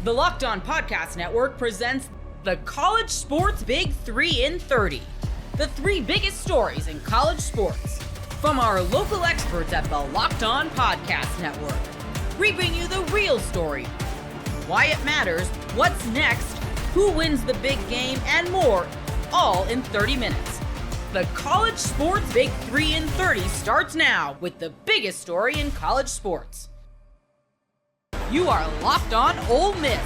The Locked On Podcast Network presents the College Sports Big 3 in 30. The three biggest stories in college sports. From our local experts at the Locked On Podcast Network. We bring you the real story, why it matters, what's next, who wins the big game, and more, all in 30 minutes. The College Sports Big 3 in 30 starts now with the biggest story in college sports. You are Locked On Ole Miss,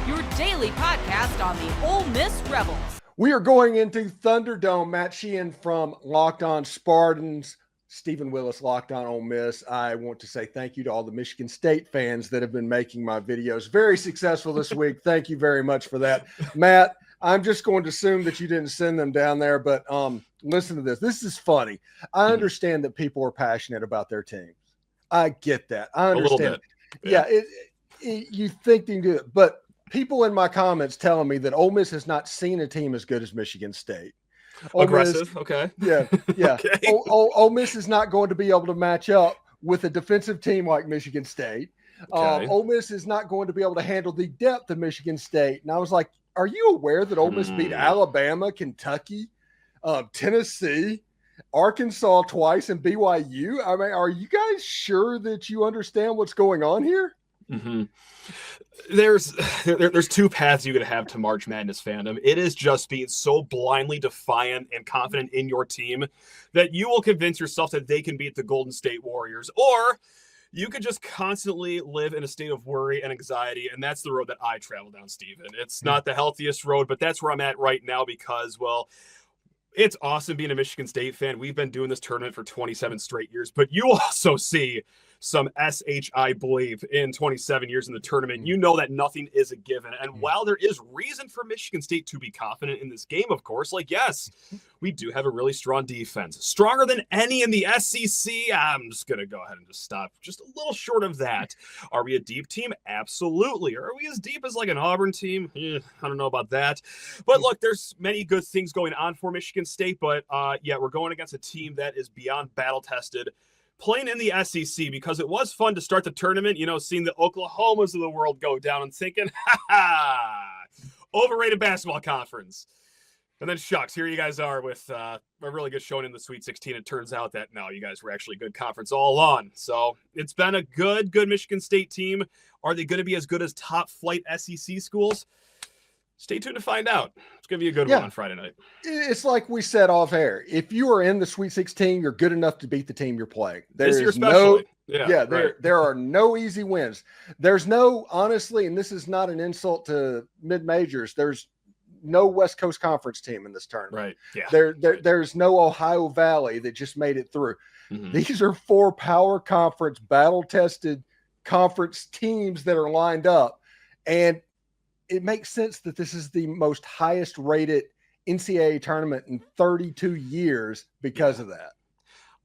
your daily podcast on the Ole Miss Rebels. We are going into Thunderdome. Matt Sheehan from Locked On Spartans, Stephen Willis, Locked On Ole Miss. I want to say thank you to all the Michigan State fans that have been making my videos very successful this week. Thank you very much for that. Matt, I'm just going to assume that you didn't send them down there, but listen to this. This is funny. I understand that people are passionate about their teams. I get that. I understand. A little bit. Yeah. You think they can do it, but people in my comments telling me that Ole Miss has not seen a team as good as Michigan State. Aggressive. Okay. Yeah. Okay. Ole Miss is not going to be able to match up with a defensive team like Michigan State. Okay. Ole Miss is not going to be able to handle the depth of Michigan State. And I was like, are you aware that Ole Miss beat Alabama, Kentucky, Tennessee, Arkansas twice, and BYU? I mean, are you guys sure that you understand what's going on here? Mm-hmm. There's two paths you could have to March Madness fandom. It is just being so blindly defiant and confident in your team that you will convince yourself that they can beat the Golden State Warriors, or you could just constantly live in a state of worry and anxiety, and that's the road that I travel down, Stephen. It's not the healthiest road, but that's where I'm at right now because, well, it's awesome being a Michigan State fan. We've been doing this tournament for 27 straight years, but you also see some I believe in 27 years in the tournament. You know that nothing is a given. And while there is reason for Michigan State to be confident in this game, of course, like, yes, we do have a really strong defense, stronger than any in the SEC. I'm just going to go ahead and just stop just a little short of that. Are we a deep team? Absolutely. Are we as deep as like an Auburn team? I don't know about that. But look, there's many good things going on for Michigan State, but yeah, we're going against a team that is beyond battle tested, playing in the SEC, because it was fun to start the tournament, you know, seeing the Oklahomas of the world go down and thinking, overrated basketball conference. And then shucks, here you guys are with a really good showing in the Sweet 16. It turns out that, no, you guys were actually a good conference all along. So it's been a good Michigan State team. Are they going to be as good as top flight SEC schools? Stay tuned to find out. It's going to be a good one on Friday night. It's like we said off air. If you are in the Sweet 16, you're good enough to beat the team you're playing. There are no easy wins. There's no, honestly, and this is not an insult to mid-majors, there's no West Coast Conference team in this tournament. Right. Yeah. There's no Ohio Valley that just made it through. Mm-hmm. These are four power conference, battle-tested conference teams that are lined up. And it makes sense that this is the most highest rated NCAA tournament in 32 years because of that.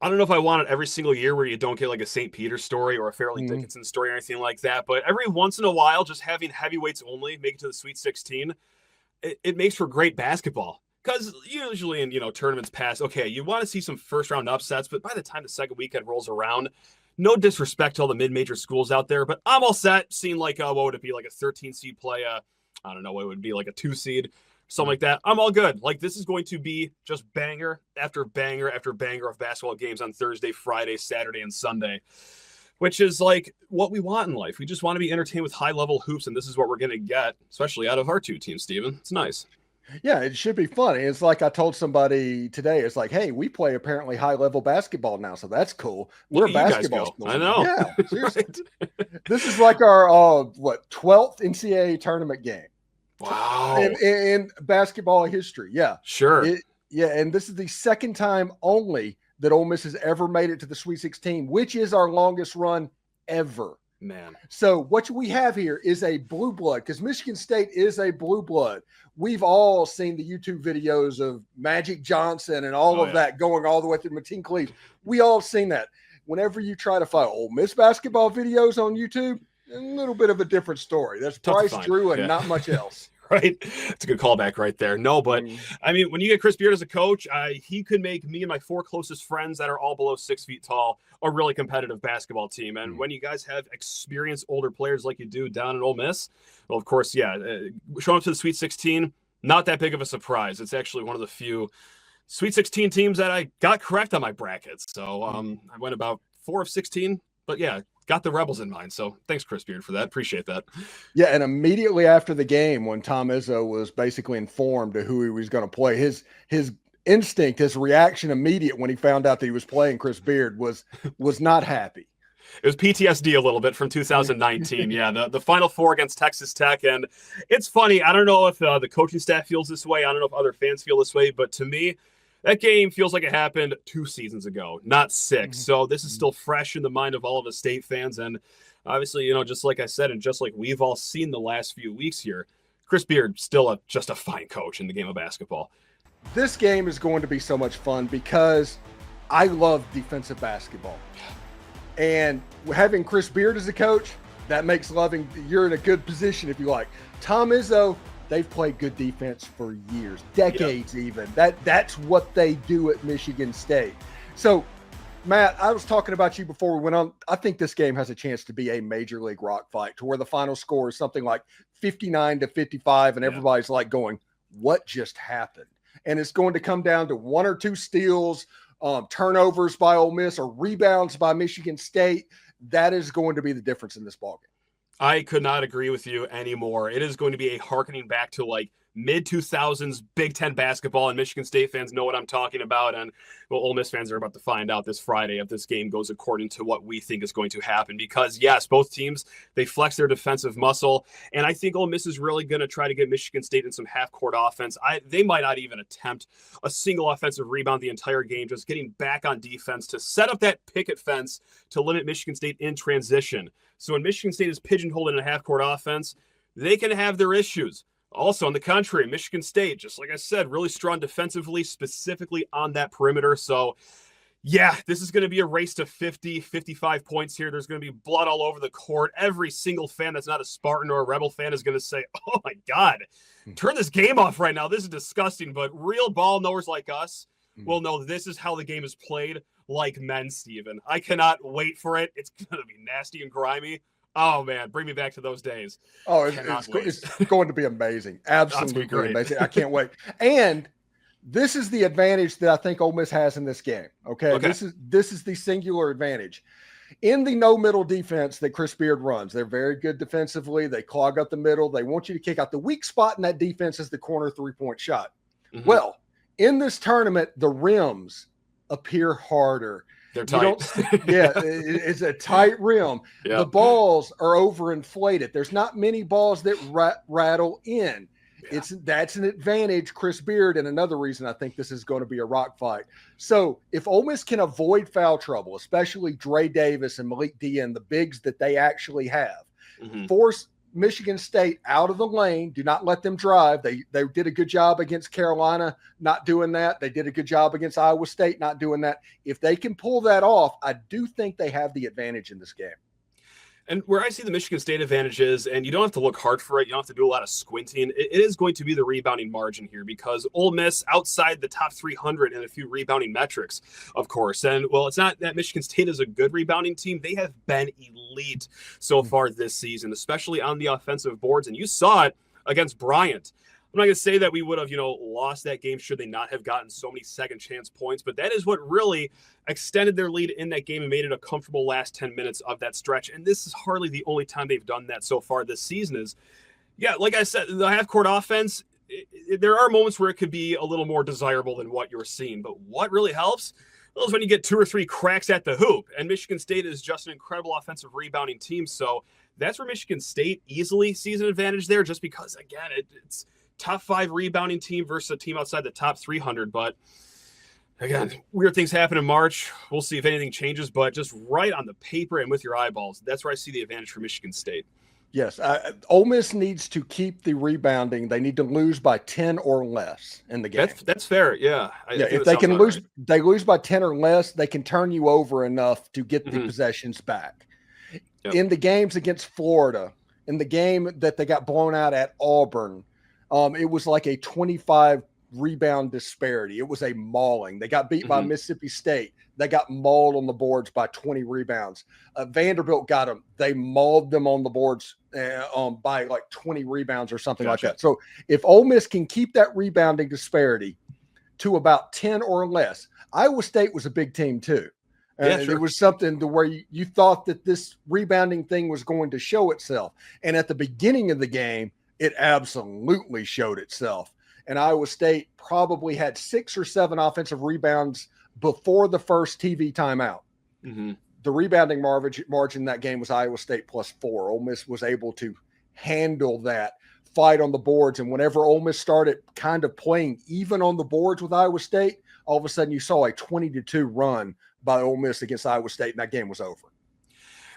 I don't know if I want it every single year where you don't get like a St. Peter story or a Fairleigh Dickinson story or anything like that. But every once in a while, just having heavyweights only make it to the Sweet 16, it makes for great basketball. Because usually in, tournaments past, okay, you want to see some first round upsets, but by the time the second weekend rolls around, no disrespect to all the mid-major schools out there, but I'm all set seeing like, what would it be, like a 13 seed play, I don't know what it would be, like a 2 seed, something like that. I'm all good. Like, this is going to be just banger after banger after banger of basketball games on Thursday, Friday, Saturday, and Sunday, which is like what we want in life. We just want to be entertained with high-level hoops, and this is what we're going to get, especially out of our two teams, Steven. It's nice. Yeah, it should be funny. It's like I told somebody today, it's like, hey, we play apparently high-level basketball now, so that's cool. We're a basketball school. I know. Yeah, seriously. This is like our, 12th NCAA tournament game. Wow. In basketball history, yeah. Sure. And this is the second time only that Ole Miss has ever made it to the Sweet 16, which is our longest run ever. Man. So what we have here is a blue blood, because Michigan State is a blue blood. We've all seen the YouTube videos of Magic Johnson and all of that going all the way through Mateen Cleaves. We all seen that. Whenever you try to find Ole Miss basketball videos on YouTube, a little bit of a different story. There's Bryce Drew and not much else. Right? It's a good callback right there. No, but I mean, when you get Chris Beard as a coach, he could make me and my 4 closest friends that are all below 6 feet tall a really competitive basketball team. And when you guys have experienced older players like you do down at Ole Miss, well, of course, showing up to the Sweet 16, not that big of a surprise. It's actually one of the few Sweet 16 teams that I got correct on my brackets. So I went about 4 of 16, but yeah, got the Rebels in mind. So thanks, Chris Beard, for that. Appreciate that. Yeah, and immediately after the game, when Tom Izzo was basically informed of who he was going to play, his instinct, his reaction immediate when he found out that he was playing Chris Beard was not happy. It was PTSD a little bit from 2019. Yeah, the Final Four against Texas Tech. And it's funny. I don't know if the coaching staff feels this way. I don't know if other fans feel this way. But to me, that game feels like it happened 2 seasons ago, not 6. So this is still fresh in the mind of all of us State fans. And obviously, just like I said, and just like we've all seen the last few weeks here, Chris Beard still just a fine coach in the game of basketball. This game is going to be so much fun because I love defensive basketball. And having Chris Beard as a coach, that makes you're in a good position if you like. Tom Izzo, they've played good defense for years, decades even. That's what they do at Michigan State. So, Matt, I was talking about you before we went on. I think this game has a chance to be a major league rock fight to where the final score is something like 59-55, and everybody's like going, what just happened? And it's going to come down to 1 or 2 steals, turnovers by Ole Miss, or rebounds by Michigan State. That is going to be the difference in this ballgame. I could not agree with you anymore. It is going to be a harkening back to like mid-2000s Big Ten basketball, and Michigan State fans know what I'm talking about. And well, Ole Miss fans are about to find out this Friday if this game goes according to what we think is going to happen. Because yes, both teams, they flex their defensive muscle, and I think Ole Miss is really going to try to get Michigan State in some half-court offense. They might not even attempt a single offensive rebound the entire game, just getting back on defense to set up that picket fence to limit Michigan State in transition. So when Michigan State is pigeonholed in a half-court offense, they can have their issues. Also, on the contrary, Michigan State, just like I said, really strong defensively, specifically on that perimeter. So, yeah, this is going to be a race to 50, 55 points here. There's going to be blood all over the court. Every single fan that's not a Spartan or a Rebel fan is going to say, oh, my God, turn this game off right now. This is disgusting. But real ball knowers like us will know this is how the game is played like men, Steven. I cannot wait for it. It's going to be nasty and grimy. Oh, man, bring me back to those days. Oh, it's going to be amazing. Absolutely amazing. I can't wait. And this is the advantage that I think Ole Miss has in this game, okay? This is the singular advantage. In the no-middle defense that Chris Beard runs, they're very good defensively. They clog up the middle. They want you to kick out. The weak spot in that defense is the corner three-point shot. Well, in this tournament, the rims appear harder. They're tight. It's a tight rim. Yep. The balls are overinflated. There's not many balls that rattle in. Yeah. That's an advantage, Chris Beard, and another reason I think this is going to be a rock fight. So if Ole Miss can avoid foul trouble, especially Dre Davis and Malik Dian, the bigs that they actually have, force Michigan State out of the lane. Do not let them drive. They did a good job against Carolina not doing that. They did a good job against Iowa State not doing that. If they can pull that off, I do think they have the advantage in this game. And where I see the Michigan State advantage is, and you don't have to look hard for it, you don't have to do a lot of squinting, it is going to be the rebounding margin here, because Ole Miss outside the top 300 in a few rebounding metrics, of course. And, well, it's not that Michigan State is a good rebounding team. They have been elite so far this season, especially on the offensive boards. And you saw it against Bryant. I'm not going to say that we would have, lost that game should they not have gotten so many second chance points, but that is what really extended their lead in that game and made it a comfortable last 10 minutes of that stretch. And this is hardly the only time they've done that so far this season is, like I said, the half-court offense, there are moments where it could be a little more desirable than what you're seeing. But what really helps is when you get 2 or 3 cracks at the hoop. And Michigan State is just an incredible offensive rebounding team. So that's where Michigan State easily sees an advantage there, just because, again, it's top 5 rebounding team versus a team outside the top 300. But again, weird things happen in March. We'll see if anything changes, but just right on the paper and with your eyeballs, that's where I see the advantage for Michigan State. Yes. Ole Miss needs to keep the rebounding. They need to lose by 10 or less in the game. That's fair. Yeah. If they can lose, they lose by 10 or less, they can turn you over enough to get the possessions back. Yep. In the games against Florida, in the game that they got blown out at Auburn, It was like a 25 rebound disparity. It was a mauling. They got beat by Mississippi State. They got mauled on the boards by 20 rebounds. Vanderbilt got them. They mauled them on the boards by like 20 rebounds or something like that. So if Ole Miss can keep that rebounding disparity to about 10 or less, Iowa State was a big team too. And it was something to where you thought that this rebounding thing was going to show itself. And at the beginning of the game, it absolutely showed itself. And Iowa State probably had 6 or 7 offensive rebounds before the first TV timeout. The rebounding margin in that game was Iowa State +4. Ole Miss was able to handle that fight on the boards. And whenever Ole Miss started kind of playing even on the boards with Iowa State, all of a sudden you saw a 20-2 run by Ole Miss against Iowa State, and that game was over.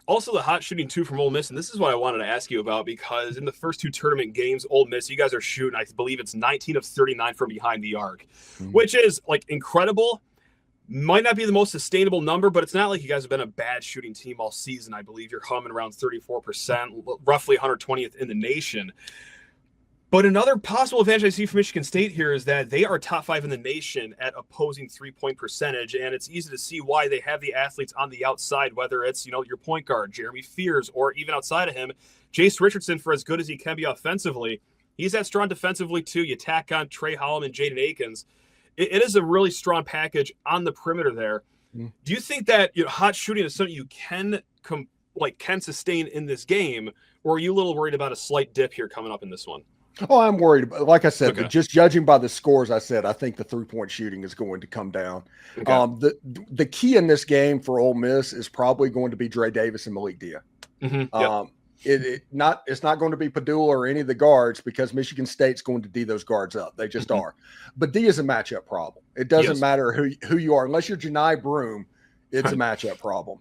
Also, the hot shooting too from Ole Miss, and this is what I wanted to ask you about, because in the first 2 tournament games, Ole Miss, you guys are shooting, I believe it's 19 of 39 from behind the arc, which is like incredible. Might not be the most sustainable number, but it's not like you guys have been a bad shooting team all season. I believe you're humming around 34%, roughly 120th in the nation. But another possible advantage I see for Michigan State here is that they are top 5 in the nation at opposing 3-point percentage, and it's easy to see why they have the athletes on the outside, whether it's, your point guard, Jeremy Fears, or even outside of him, Jace Richardson, for as good as he can be offensively. He's that strong defensively, too. You tack on Trey Holloman and Jaden Akins. It is a really strong package on the perimeter there. Do you think that hot shooting is something you can sustain in this game, or are you a little worried about a slight dip here coming up in this one? Oh, I'm worried about, like I said, just judging by the scores, I think the 3-point shooting is going to come down. The key in this game for Ole Miss is probably going to be Dre Davis and Malik Dia. It's not going to be Purdue or any of the guards, because Michigan State's going to D those guards up. They just are. But Dia is a matchup problem. It doesn't matter who you are, unless you're Janai Broome. It's a matchup problem.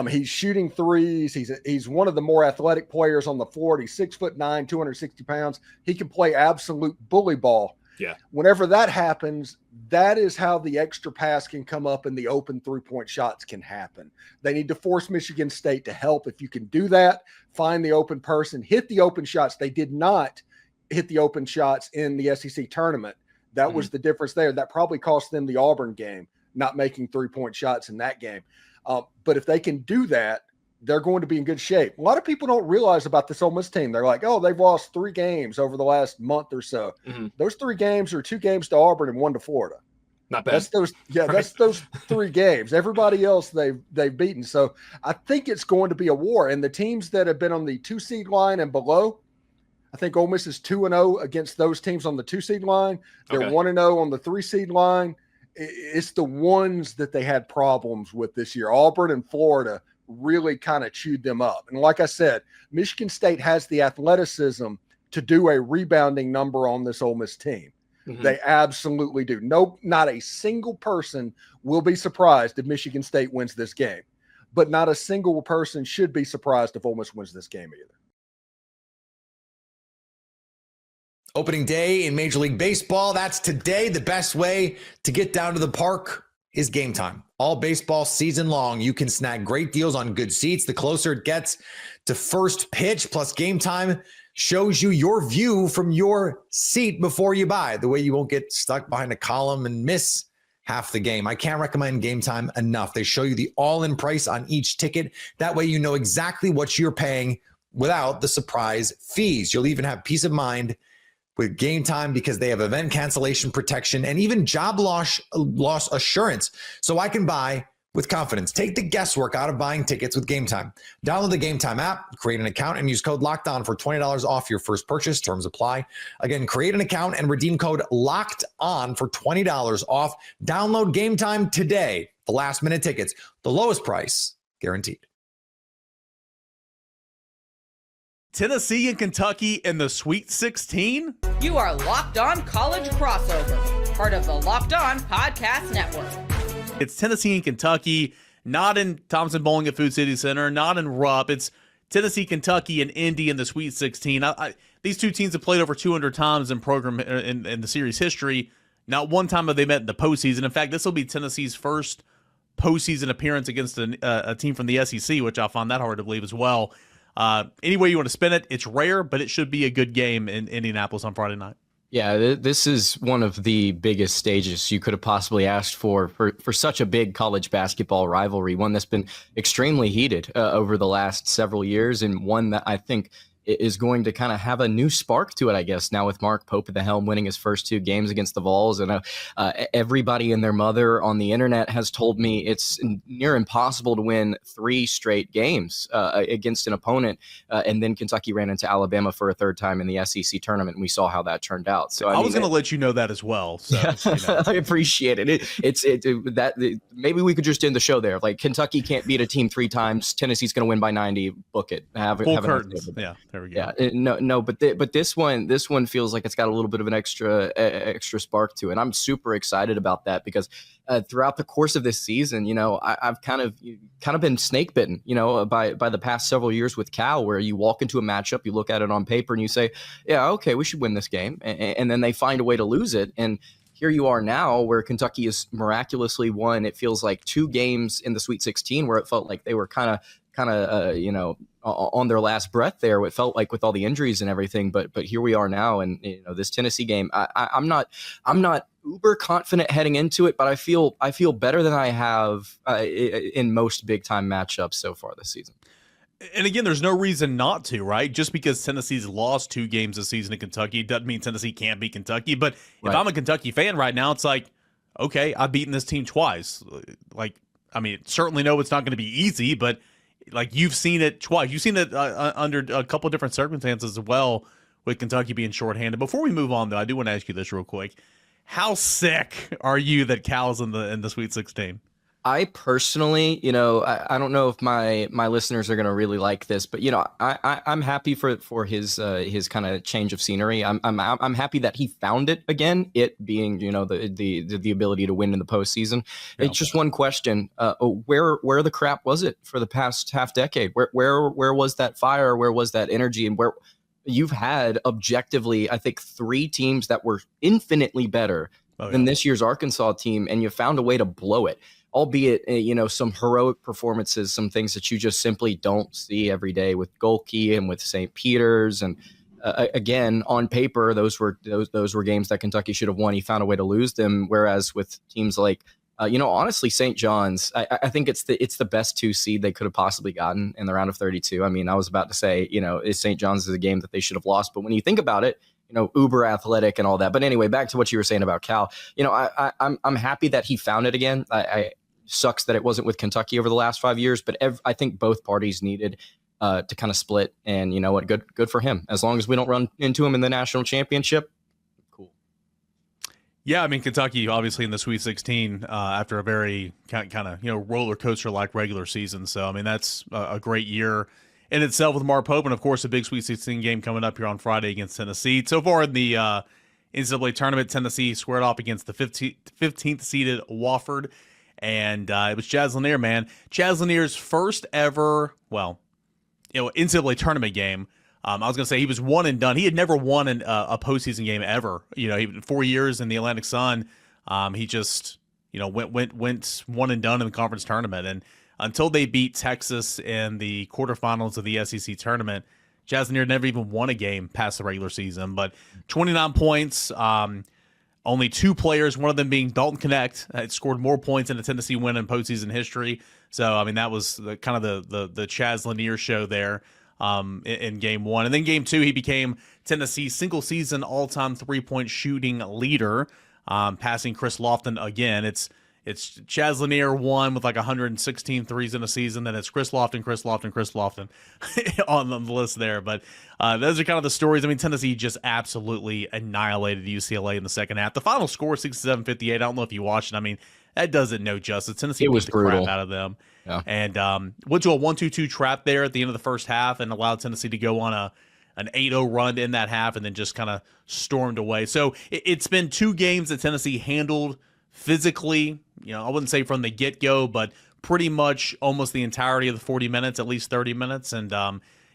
He's shooting threes. He's one of the more athletic players on the floor. He's 6'9", 260 pounds. He can play absolute bully ball. Yeah. Whenever that happens, that is how the extra pass can come up and the open 3-point shots can happen. They need to force Michigan State to help. If you can do that, find the open person, hit the open shots. They did not hit the open shots in the SEC tournament. That was the difference there. That probably cost them the Auburn game, not making 3-point shots in that game. But if they can do that, they're going to be in good shape. A lot of people don't realize about this Ole Miss team. They're like, oh, they've lost 3 games over the last month or so. Those 3 games are 2 games to Auburn and 1 to Florida. Not bad. That's those 3 games. Everybody else they've beaten. So I think it's going to be a war. And the teams that have been on the 2-seed line and below, I think Ole Miss is 2-0 against those teams on the 2-seed line. They're 1-0 on the 3-seed line. It's the ones that they had problems with this year. Auburn and Florida really kind of chewed them up. And like I said, Michigan State has the athleticism to do a rebounding number on this Ole Miss team. They absolutely do. No, not a single person will be surprised if Michigan State wins this game. But not a single person should be surprised if Ole Miss wins this game either. Opening day in Major League Baseball. That's today. The best way to get down to the park is Game Time. All baseball season long, you can snag great deals on good seats. The closer it gets to first pitch, plus Game Time shows you your view from your seat before you buy. The way you won't get stuck behind a column and miss half the game. I can't recommend Game Time enough. They show you the all-in price on each ticket. That way you know exactly what you're paying without the surprise fees. You'll even have peace of mind with Game Time because they have event cancellation protection and even job loss assurance, so I can buy with confidence. Take the guesswork out of buying tickets with Game Time. Download the Game Time app, create an account, and use code LOCKEDON for $20 off your first purchase. Terms apply. Again, create an account and redeem code LOCKEDON for $20 off. Download Game Time today. The last-minute tickets, the lowest price guaranteed. Tennessee and Kentucky in the Sweet 16? You are Locked On College Crossover, part of the Locked On Podcast Network. It's Tennessee and Kentucky, not in Thompson Bowling at Food City Center, not in Rupp. It's Tennessee, Kentucky, and Indy in the Sweet 16. These two teams have played over 200 times in program in the series history. Not one time have they met in the postseason. In fact, this will be Tennessee's first postseason appearance against a team from the SEC, which I find that hard to believe as well. Any way you want to spin it, it's rare, but it should be a good game in Indianapolis on Friday night. Yeah, this is one of the biggest stages you could have possibly asked for such a big college basketball rivalry, one that's been extremely heated over the last several years, and one that I think is going to kind of have a new spark to it, I guess, now with Mark Pope at the helm winning his first 2 games against the Vols. And everybody and their mother on the internet has told me it's near impossible to win 3 straight games against an opponent. And then Kentucky ran into Alabama for a 3rd time in the SEC tournament, and we saw how that turned out. So I was going to let you know that as well. So I appreciate it. Maybe we could just end the show there. Like, Kentucky can't beat a team 3 times. Tennessee's going to win by 90. Book it. Full curtains. Yeah. There we go. Yeah, but this one feels like it's got a little bit of an extra spark to it. I'm super excited about that because throughout the course of this season, I've kind of been snake bitten, by the past several years with Cal, where you walk into a matchup, you look at it on paper, and you say, yeah, okay, we should win this game, and then they find a way to lose it. And here you are now, where Kentucky has miraculously won. It feels like 2 games in the Sweet 16, where it felt like they were kind of on their last breath there. It felt like with all the injuries and everything, but here we are now, and this Tennessee game, I'm not uber confident heading into it, but I feel better than I have in most big time matchups so far this season. And again, there's no reason not to, right? Just because Tennessee's lost 2 games this season to Kentucky doesn't mean Tennessee can't beat Kentucky. But if I'm a Kentucky fan right now, it's like, okay, I've beaten this team twice. Like, I mean, certainly know it's not going to be easy, but like, you've seen it twice. You've seen it under a couple of different circumstances as well, with Kentucky being shorthanded. Before we move on, though, I do want to ask you this real quick. How sick are you that Cal's in the Sweet 16? I personally, I don't know if my listeners are going to really like this, but I'm happy for his kind of change of scenery. I'm happy that he found it again. It being the ability to win in the postseason. Yeah. It's just one question: where the crap was it for the past half decade? Where was that fire? Where was that energy? And where you've had objectively, I think, 3 teams that were infinitely better than this year's Arkansas team, and you found a way to blow it. Albeit, some heroic performances, some things that you just simply don't see every day with Golke and with St. Peter's. And again, on paper, those were games that Kentucky should have won. He found a way to lose them. Whereas with teams like, honestly, St. John's, I think it's the best 2 seed they could have possibly gotten in the round of 32. I mean, I was about to say, St. John's is a game that they should have lost. But when you think about it, uber athletic and all that. But anyway, back to what you were saying about Cal. I'm happy that he found it again. I sucks that it wasn't with Kentucky over the last 5 years, but I think both parties needed to kind of split. And you know what? Good for him. As long as we don't run into him in the national championship, cool. Yeah, I mean, Kentucky obviously in the Sweet 16 after a very kind of roller coaster like regular season. So I mean, that's a great year in itself with Mark Pope, and of course a big Sweet 16 game coming up here on Friday against Tennessee. So far in the NCAA tournament, Tennessee squared off against the 15th seeded Wofford. And it was Chaz Lanier, man. Chaz Lanier's first ever, NCAA tournament game. I was going to say he was one and done. He had never won a postseason game ever. 4 years in the Atlantic Sun. He just, went one and done in the conference tournament. And until they beat Texas in the quarterfinals of the SEC tournament, Chaz Lanier never even won a game past the regular season. But 29 points. Only 2 players, one of them being Dalton Knecht, had scored more points in a Tennessee win in postseason history. So, I mean, that was the Chaz Lanier show there in Game 1. And then Game 2, he became Tennessee's single-season all-time three-point shooting leader, passing Chris Lofton again. It's Chaz Lanier 1 with like 116 threes in a season. Then it's Chris Lofton on the list there. But those are kind of the stories. I mean, Tennessee just absolutely annihilated UCLA in the second half. The final score, 67-58. I don't know if you watched it. I mean, that does it no justice. Tennessee beat the crap out of them. Yeah. And went to a 1-2-2 trap there at the end of the first half and allowed Tennessee to go on an 8-0 run in that half and then just kind of stormed away. So it's been 2 games that Tennessee handled physically, I wouldn't say from the get-go, but pretty much almost the entirety of the 40 minutes, at least 30 minutes. And,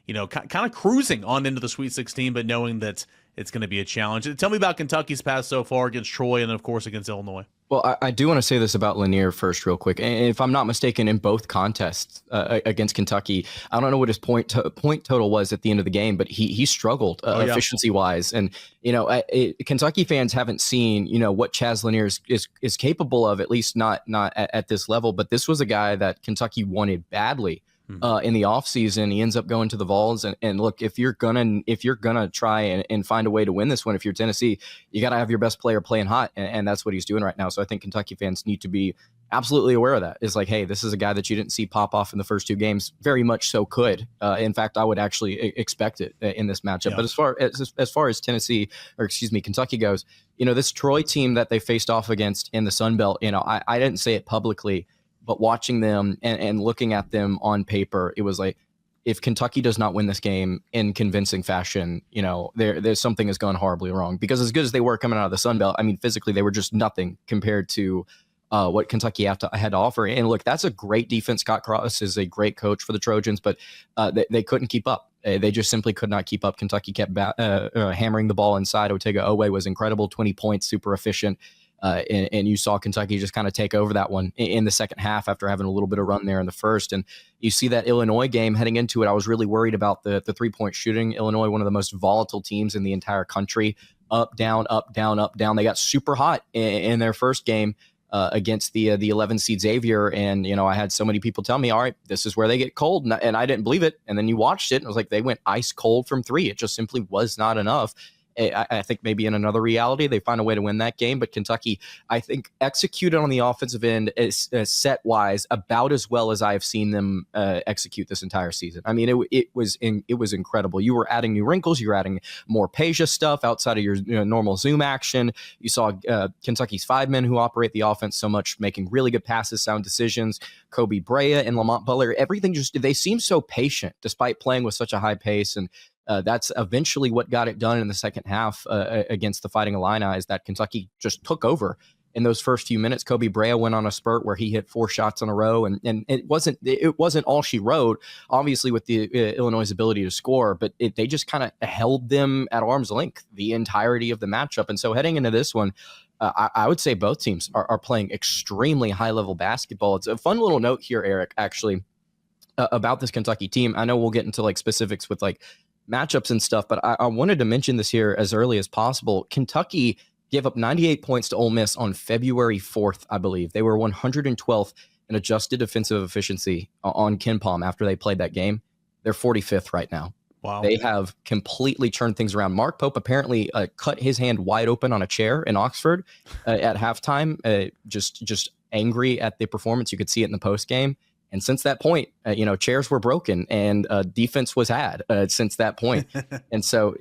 kind of cruising on into the Sweet 16, but knowing that it's going to be a challenge. Tell me about Kentucky's path so far against Troy and, of course, against Illinois. Well, I do want to say this about Lanier first real quick. And if I'm not mistaken, in both contests against Kentucky, I don't know what his point total was at the end of the game, but he struggled efficiency-wise. And, Kentucky fans haven't seen, what Chaz Lanier is capable of, at least not at this level. But this was a guy that Kentucky wanted badly. In the offseason. He ends up going to the Vols. And look, if you're gonna try and find a way to win this one, if you're Tennessee, you got to have your best player playing hot. And that's what he's doing right now. So I think Kentucky fans need to be absolutely aware of that. It's like, hey, this is a guy that you didn't see pop off in the first two games. Very much so could. In fact, I would actually expect it in this matchup. Yeah. But as far as Kentucky goes, this Troy team that they faced off against in the Sun Belt, I didn't say it publicly, but watching them and looking at them on paper, it was like, if Kentucky does not win this game in convincing fashion, there's something has gone horribly wrong. Because as good as they were coming out of the Sun Belt, I mean, physically they were just nothing compared to what Kentucky had to offer. And look, that's a great defense. Scott Cross is a great coach for the Trojans, but they couldn't keep up. They just simply could not keep up. Kentucky kept hammering the ball inside. Otega Oweh was incredible, 20 points, super efficient. And you saw Kentucky just kind of take over that one in the second half after having a little bit of run there in the first. And you see that Illinois game heading into it. I was really worried about the 3-point shooting. Illinois, one of the most volatile teams in the entire country. Up, down, up, down, up, down. They got super hot in their first game against the 11 seed Xavier. And, I had so many people tell me, all right, this is where they get cold. And I didn't believe it. And then you watched it and it was like they went ice cold from three. It just simply was not enough. I think maybe in another reality, they find a way to win that game. But Kentucky, I think, executed on the offensive end set-wise about as well as I have seen them execute this entire season. I mean, it was incredible. You were adding new wrinkles. You were adding more Peja stuff outside of your normal zoom action. You saw Kentucky's 5 men who operate the offense so much, making really good passes, sound decisions. Kobe Brea and Lamont Butler, everything they seem so patient despite playing with such a high pace. And that's eventually what got it done in the second half against the Fighting Illini, is that Kentucky just took over in those first few minutes. Kobe Brea went on a spurt where he hit 4 shots in a row, and it wasn't all she wrote, obviously, with the Illinois' ability to score, but they just kind of held them at arm's length the entirety of the matchup. And so heading into this one, I would say both teams are playing extremely high-level basketball. It's a fun little note here, Eric, actually, about this Kentucky team. I know we'll get into specifics with matchups and stuff, but I wanted to mention this here as early as possible. Kentucky gave up 98 points to Ole Miss on February 4th, I believe. They were 112th in adjusted defensive efficiency on KenPom after they played that game. They're 45th right now. Wow. They have completely turned things around. Mark Pope apparently cut his hand wide open on a chair in Oxford at halftime, just angry at the performance. You could see it in the post game. And since that point, chairs were broken and defense was had since that point. And so,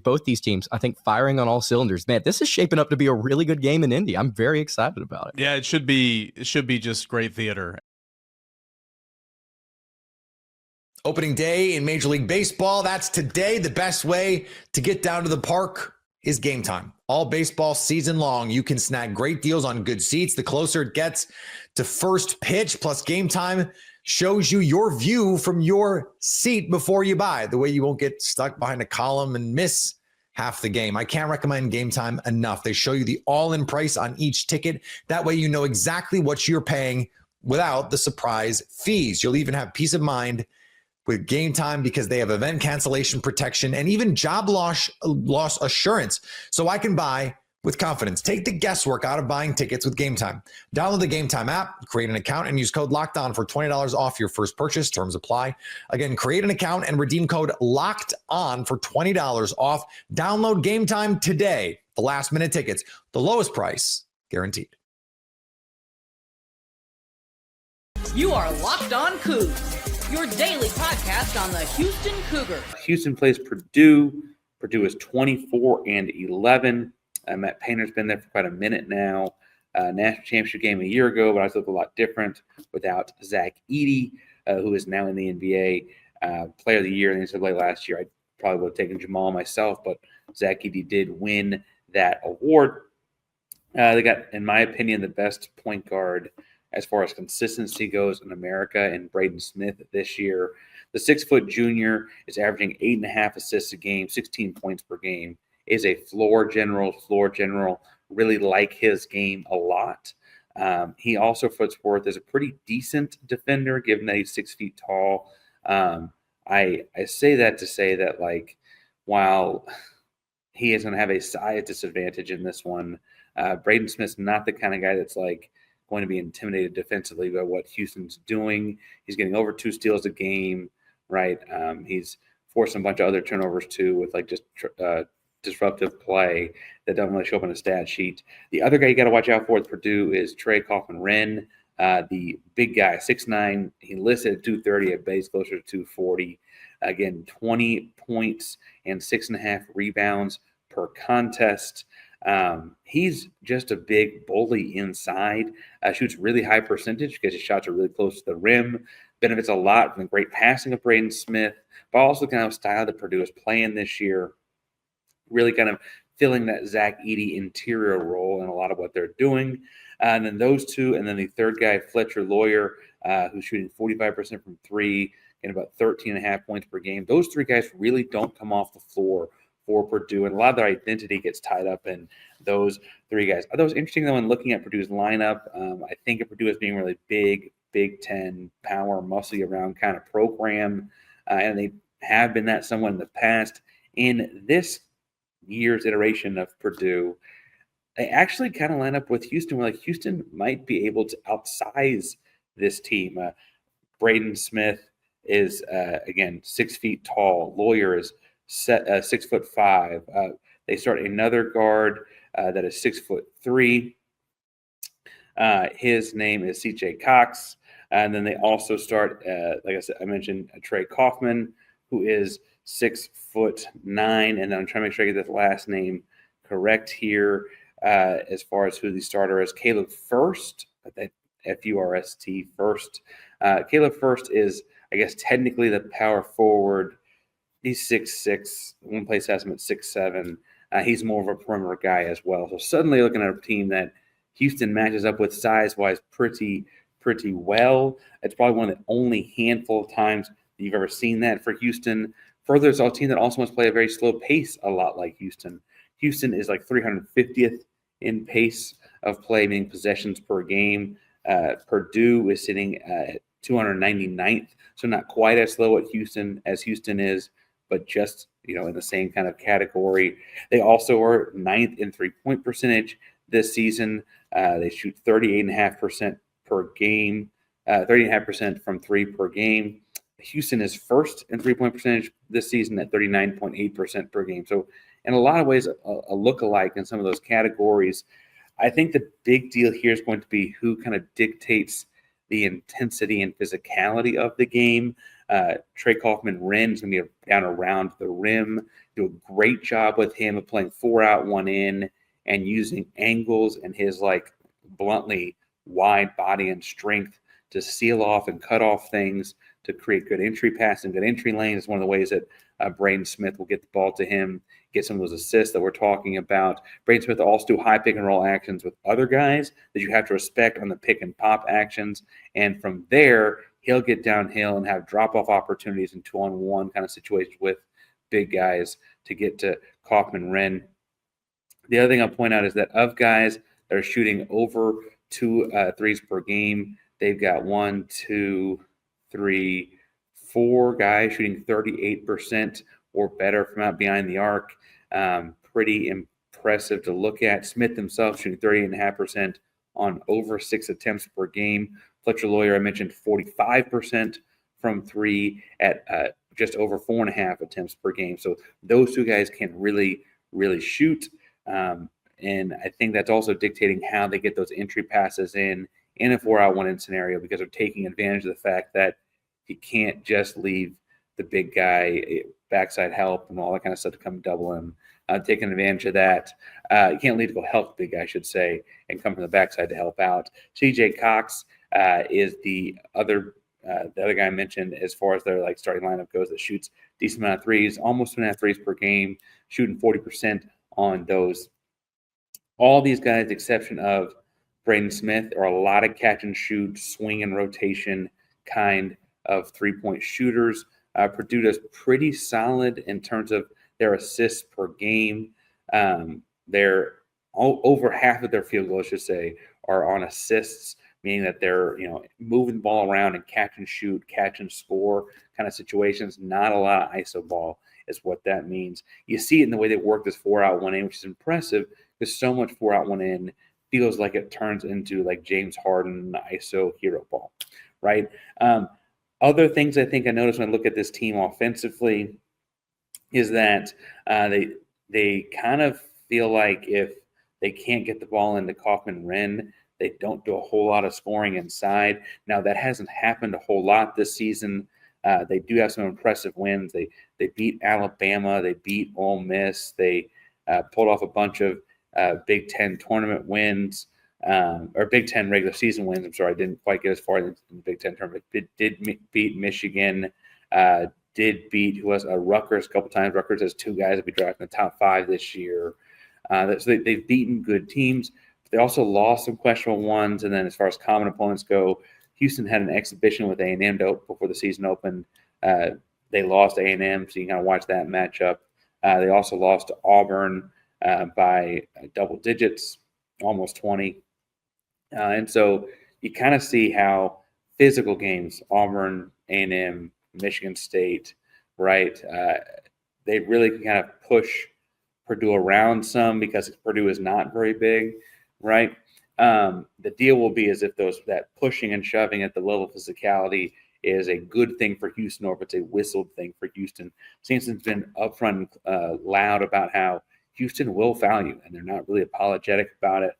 both these teams, I think, firing on all cylinders. Man, this is shaping up to be a really good game in Indy. I'm very excited about it. Yeah, it should be just great theater. Opening day in Major League Baseball. That's today. The best way to get down to the park is Gametime. All baseball season long, you can snag great deals on good seats. The closer it gets to first pitch, plus Gametime shows you your view from your seat before you buy. The way you won't get stuck behind a column and miss half the game. I can't recommend Gametime enough. They show you the all-in price on each ticket. That way you know exactly what you're paying without the surprise fees. You'll even have peace of mind with Gametime because they have event cancellation protection and even job loss assurance, so I can buy with confidence. Take the guesswork out of buying tickets with Gametime. Download the Gametime app, create an account, and use code LOCKEDON for $20 off your first purchase. Terms apply. Again, create an account and redeem code LOCKEDON for $20 off. Download Gametime today. The last-minute tickets, the lowest price guaranteed. You are Locked On Cougs, your daily podcast on the Houston Cougars. Houston plays Purdue. Purdue is 24-11. Matt Painter's been there for quite a minute now. National championship game a year ago, but I look a lot different without Zach Edey, who is now in the NBA. Player of the year in the NCAA last year. I probably would have taken Jamal myself, but Zach Edey did win that award. They got, in my opinion, the best point guard as far as consistency goes in America, and Braden Smith this year. The 6-foot junior is averaging 8.5 assists a game, 16 points per game, is a floor general, really like his game a lot. He also, for its worth, is a pretty decent defender, given that he's 6 feet tall. I say that to say that, like, while he is going to have a size disadvantage in this one, Braden Smith's not the kind of guy that's like going to be intimidated defensively by what Houston's doing. He's getting over 2 steals a game, right? He's forcing a bunch of other turnovers too, with like just disruptive play that doesn't really show up on a stat sheet. The other guy you got to watch out for with Purdue is Trey Kaufman-Renn, the big guy, 6'9". He listed at 230, at base closer to 240. Again, 20 points and 6.5 rebounds per contest. He's just a big bully inside. Shoots really high percentage because his shots are really close to the rim. Benefits a lot from the great passing of Braden Smith, but also kind of style that Purdue is playing this year. Really kind of filling that Zach Edey interior role in a lot of what they're doing. And then those two, and then the third guy, Fletcher Lawyer, who's shooting 45% from three, and about 13.5 points per game. Those three guys really don't come off the floor for Purdue, and a lot of their identity gets tied up in those three guys. I thought it was interesting, though, in looking at Purdue's lineup. I think of Purdue as being really big, Big Ten, power, muscly around kind of program, and they have been that somewhat in the past. In this year's iteration of Purdue, they actually kind of line up with Houston, where like Houston might be able to outsize this team. Braden Smith is, again, 6 feet tall. Lawyer is 6'5". They start another guard that is 6'3". His name is CJ Cox. And then they also start, like I said, I mentioned Trey Kaufman, who is 6'9". And then I'm trying to make sure I get the last name correct here as far as who the starter is. Caleb Furst, F-U-R-S-T, Furst. Caleb Furst is, I guess, technically the power forward. He's 6'6". One place has him at 6'7". He's more of a perimeter guy as well. So suddenly looking at a team that Houston matches up with size-wise pretty well. It's probably one of the only handful of times you've ever seen that for Houston. Further, it's a team that also must play a very slow pace, a lot like Houston. Houston is like 350th in pace of play, meaning possessions per game. Purdue is sitting at 299th, so not quite as slow as Houston is, but just, in the same kind of category. They also are 9th in three-point percentage this season. They shoot 38.5% per game, 38.5% from three per game. Houston is first in three-point percentage this season at 39.8% per game. So in a lot of ways, a look-alike in some of those categories. I think the big deal here is going to be who kind of dictates the intensity and physicality of the game. Trey Kaufman-Renn is going to be down around the rim. Do a great job with him of playing 4 out, 1 in, and using angles and his bluntly wide body and strength to seal off and cut off things, to create good entry pass and good entry lanes. It's one of the ways that Braden Smith will get the ball to him, get some of those assists that we're talking about. Braden Smith will also do high pick and roll actions with other guys that you have to respect on the pick and pop actions. And from there, he'll get downhill and have drop-off opportunities in 2-on-1 kind of situations with big guys to get to Kaufman-Renn. The other thing I'll point out is that of guys that are shooting over 2 threes per game, they've got 1, 2, 3, 4 guys shooting 38% or better from out behind the arc. Pretty impressive to look at. Smith himself shooting 38.5% on over 6 attempts per game. Fletcher Lawyer, I mentioned 45% from three at just over 4.5 attempts per game. So those two guys can really, really shoot. And I think that's also dictating how they get those entry passes in a 4 out, 1 in scenario, because they're taking advantage of the fact that you can't just leave the big guy backside help and all that kind of stuff to come double him. Taking advantage of that. You can't leave to go help the big guy, I should say, and come from the backside to help out. CJ Cox is the other guy I mentioned as far as their starting lineup goes, that shoots decent amount of threes, almost 2.5 threes per game, shooting 40% on those. All these guys, the exception of Braden Smith, are a lot of catch and shoot, swing and rotation kind of 3-point shooters. Purdue does pretty solid in terms of their assists per game. They're over half of their field goals, I should say, are on assists, meaning that they're moving the ball around and catch and shoot, catch and score kind of situations. Not a lot of ISO ball is what that means. You see it in the way they work this 4-out 1-in, which is impressive because so much 4-out 1-in feels like it turns into like James Harden ISO hero ball, right? Other things I think I noticed when I look at this team offensively is that they kind of feel like if they can't get the ball into Kaufman-Renn, they don't do a whole lot of scoring inside. Now, that hasn't happened a whole lot this season. They do have some impressive wins. They beat Alabama. They beat Ole Miss. They pulled off a bunch of Big Ten tournament wins, or Big Ten regular season wins. I'm sorry, I didn't quite get as far in the Big Ten tournament. Did beat Michigan. Did beat Rutgers a couple times. Rutgers has 2 guys that be drafted in the top 5 this year. So they've beaten good teams. They also lost some questionable ones. And then as far as common opponents go, Houston had an exhibition with A&M before the season opened. They lost A&M, so you can kind of watch that matchup. They also lost to Auburn by double digits, almost 20. And so you kind of see how physical games, Auburn, A&M, Michigan State, right, they really can kind of push Purdue around some because Purdue is not very big, right? The deal will be as if that pushing and shoving at the level of physicality is a good thing for Houston, or if it's a whistled thing for Houston. Sampson's been upfront loud about how Houston will foul you, and they're not really apologetic about it.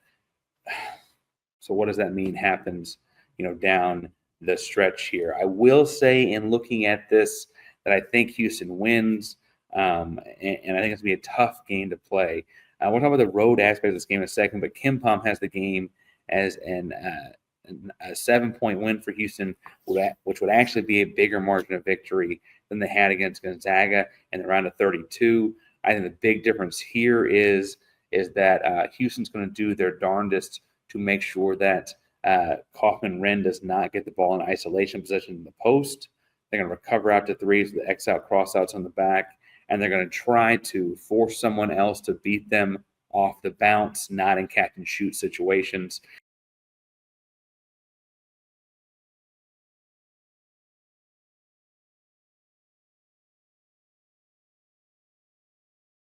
So what does that mean happens, down the stretch here? I will say in looking at this that I think Houston wins, and I think it's going to be a tough game to play. We'll talk about the road aspect of this game in a second, but Kim Pom has the game as a 7-point win for Houston, which would actually be a bigger margin of victory than they had against Gonzaga in the round of 32. I think the big difference here is that Houston's going to do their darndest to make sure that Kaufman-Renn does not get the ball in isolation position in the post. They're going to recover out to threes with the X-out, cross-outs on the back, and they're going to try to force someone else to beat them off the bounce, not in catch-and-shoot situations.